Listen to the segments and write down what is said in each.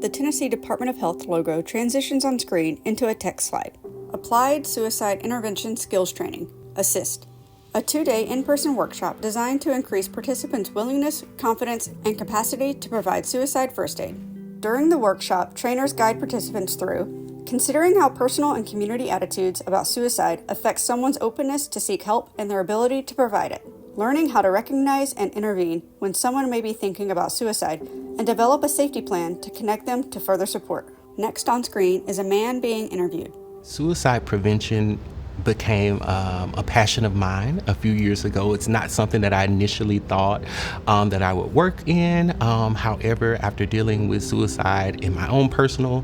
the Tennessee Department of Health logo transitions on screen into a text slide. Applied Suicide Intervention Skills Training, ASIST. A 2-day in-person workshop designed to increase participants' willingness, confidence, and capacity to provide suicide first aid. During the workshop, trainers guide participants through considering how personal and community attitudes about suicide affect someone's openness to seek help and their ability to provide it. Learning how to recognize and intervene when someone may be thinking about suicide and develop a safety plan to connect them to further support. Next on screen is a man being interviewed. Suicide prevention became a passion of mine a few years ago. It's not something that I initially thought that I would work in. However, after dealing with suicide in my own personal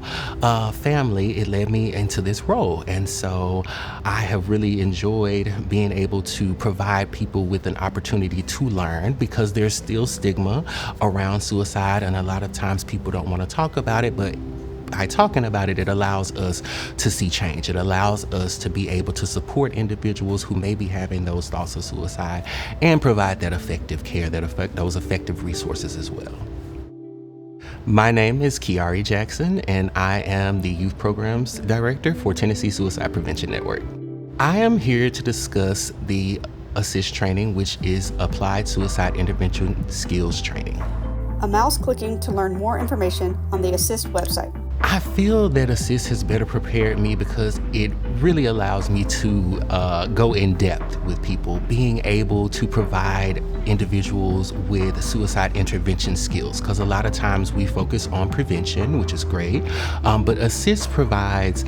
family, it led me into this role. And so I have really enjoyed being able to provide people with an opportunity to learn, because there's still stigma around suicide, and a lot of times people don't want to talk about it, but by talking about it, it allows us to see change. It allows us to be able to support individuals who may be having those thoughts of suicide and provide that effective care, those effective resources as well. My name is Kearee Jackson, and I am the Youth Programs Director for Tennessee Suicide Prevention Network. I am here to discuss the ASIST training, which is Applied Suicide Intervention Skills Training. A mouse clicking to learn more information on the ASIST website. I feel that ASIST has better prepared me because it really allows me to go in depth with people, being able to provide individuals with suicide intervention skills, because a lot of times we focus on prevention, which is great, but ASIST provides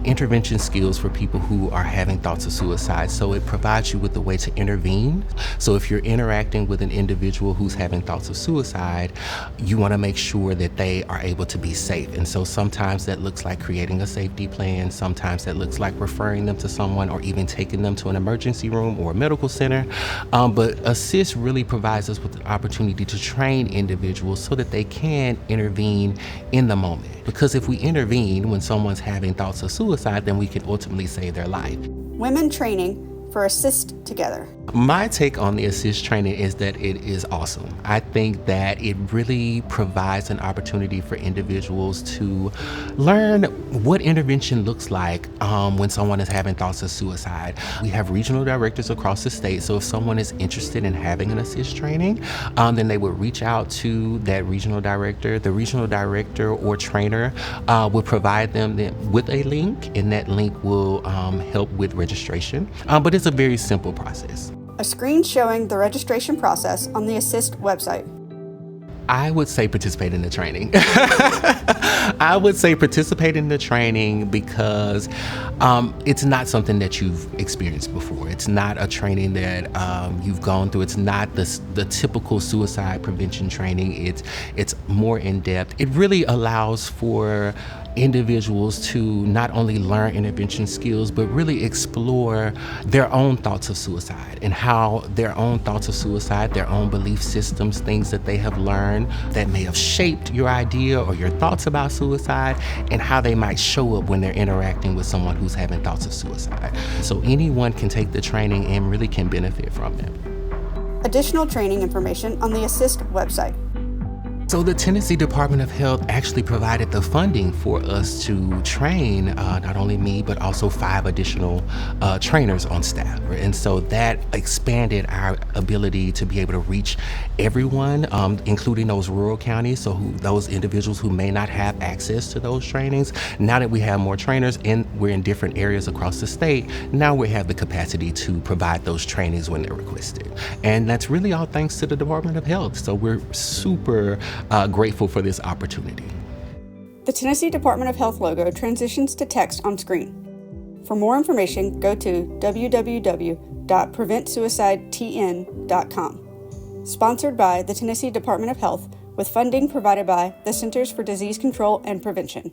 intervention skills for people who are having thoughts of suicide. So it provides you with a way to intervene. So if you're interacting with an individual who's having thoughts of suicide, you want to make sure that they are able to be safe. And so sometimes that looks like creating a safety plan. Sometimes that looks like referring them to someone or even taking them to an emergency room or a medical center. But ASIST really provides us with an opportunity to train individuals so that they can intervene in the moment. Because if we intervene when someone's having thoughts of suicide, then we can ultimately save their life. Women training for ASIST together. My take on the ASIST training is that it is awesome. I think that it really provides an opportunity for individuals to learn what intervention looks like when someone is having thoughts of suicide. We have regional directors across the state, so if someone is interested in having an ASIST training, then they would reach out to that regional director. The regional director or trainer will provide them with a link, and that link will help with registration. But it's a very simple process. A screen showing the registration process on the ASIST website. I would say participate in the training. I would say participate in the training because it's not something that you've experienced before. It's not a training that you've gone through. It's not the typical suicide prevention training. It's more in depth. It really allows for individuals to not only learn intervention skills, but really explore their own thoughts of suicide and how their own thoughts of suicide, their own belief systems, things that they have learned that may have shaped your idea or your thoughts about suicide, and how they might show up when they're interacting with someone who's having thoughts of suicide. So anyone can take the training and really can benefit from it. Additional training information on the ASIST website. So the Tennessee Department of Health actually provided the funding for us to train not only me, but also 5 additional trainers on staff. And so that expanded our ability to be able to reach everyone, including those rural counties, so those individuals who may not have access to those trainings. Now that we have more trainers and we're in different areas across the state, now we have the capacity to provide those trainings when they're requested. And that's really all thanks to the Department of Health. So we're super grateful for this opportunity. The Tennessee Department of Health logo transitions to text on screen. For more information, go to www.preventsuicidetn.com. Sponsored by the Tennessee Department of Health, with funding provided by the Centers for Disease Control and Prevention.